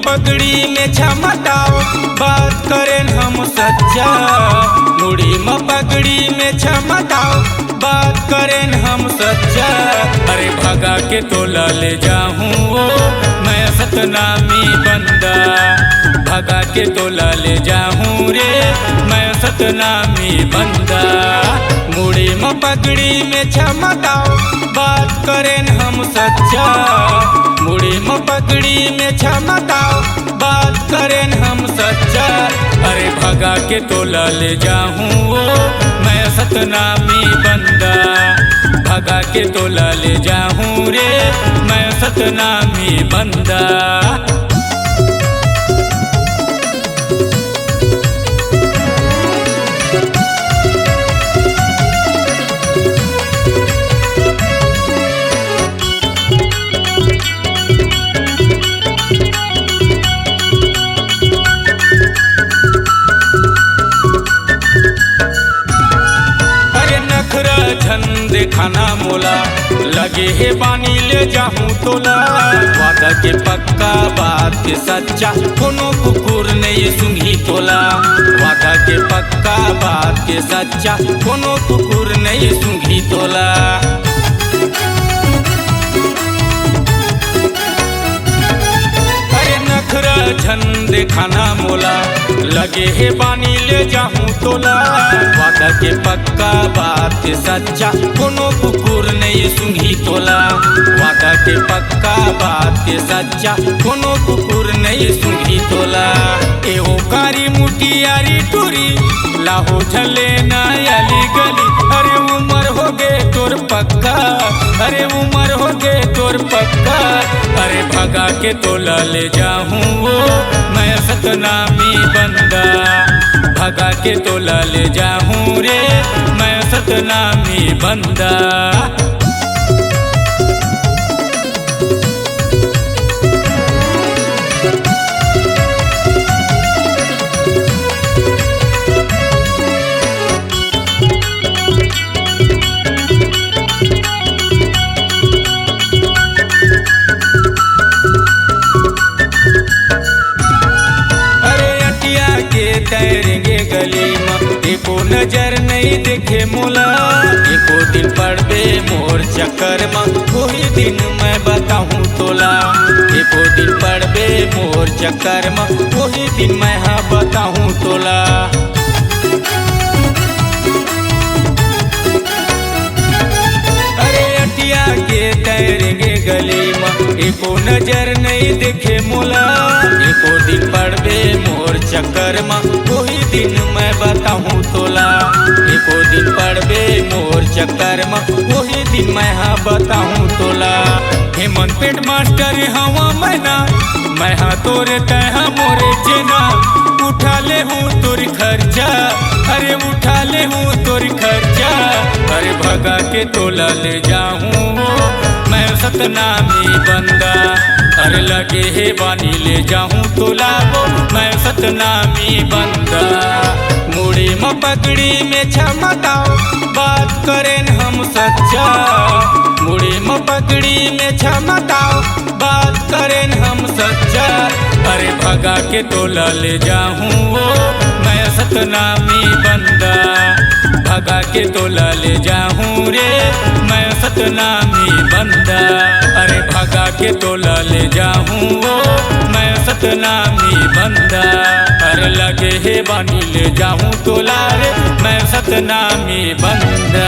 पगड़ी में झमकाओ बात करें हम सच्चा। मुड़ी में पगड़ी में झमकाओ बात करें हम सच्चा। अरे भगा के तोला ले जाऊं वो मैं सतनामी बंदा। भगा के तोला ले जाऊं रे मैं सतनामी बंदा। मुड़ी में पगड़ी में झमकाओ बात करें हम सच्चा। मुड़ी में पगड़ी में झमकाओ बात करें हम सच्चा। अरे भगा के तोला ले जाऊं वो मैं सतनामी बंदा। भगा के तोला ले जाऊं रे मैं सतनामी बंदा। झंडे खाना मोला लगे है पानी ले जाऊं तोला। वादा के पक्का बात के सच्चा कोनो कुकुर नहीं सुंघी तोला। वादा के पक्का बात के सच्चा कोनो कुकुर नहीं सुंघी तोला। झंडे खाना मोला लगे है पानी ले जाऊं तोला। वादा के पक्का बात के सच्चा कोनो कुकुर नहीं सुंघी तोला। वादा के पक्का बात के सच्चा कोनो कुकुर नहीं सुंघी तोला। एहो कारी मुटियारी टूरी लाहो झले नायाली गली। अरे उमर हो गे तोर पक्का। अरे उमर हो गे तोर पक्का। अरे भगा के तोला ले जाऊं वो मैं सतनामी बंदा। भगा के तोला ले जाऊं रे मैं सतनामी बंदा। तैरेंगे गली में एको नजर नहीं देखे मोला। एको दिन पड़बे मोर चक्कर में वही दिन मैं बताऊं तोला। एको दिन पड़बे मोर चक्कर में वही दिन मैं हाँ बताऊं तोला। अरे अटिया के तैरेंगे गली में एको नजर नहीं देखे मोला। एको दिन पड़बे मोर चक्कर में वही दिन मैं बताऊं तोला। एको दिन पड़बे मोर चक्कर में वही दिन मैं हाँ बताऊं तोला। हेमंत पेट मास्टर हवा मैं हाँ तोरे तह मोरे जेना। उठा ले हूँ तोर खर्चा। अरे उठा ले हूँ तोर खर्चा। अरे भगा के तोला ले जाऊं मैं सतनामी बंदा। अरे लगे है बानी ले जाऊं तोला वो मैं सतनामी बंदा। मुड़ी में पगड़ी में झमकाओ बात करें हम सच्चा। मुड़ी में पगड़ी में झमकाओ बात करें हम सच्चा। अरे भगा के तोला ले जाऊं वो मैं सतनामी बंदा। भगा के तोला ले जाऊं रे मैं सतनामी बंदा। अरे भगा के तोला ले जाऊं वो मैं सतनामी बंदा। अरे लगे है बानी ले जाऊं तोला रे मैं सतनामी बंदा।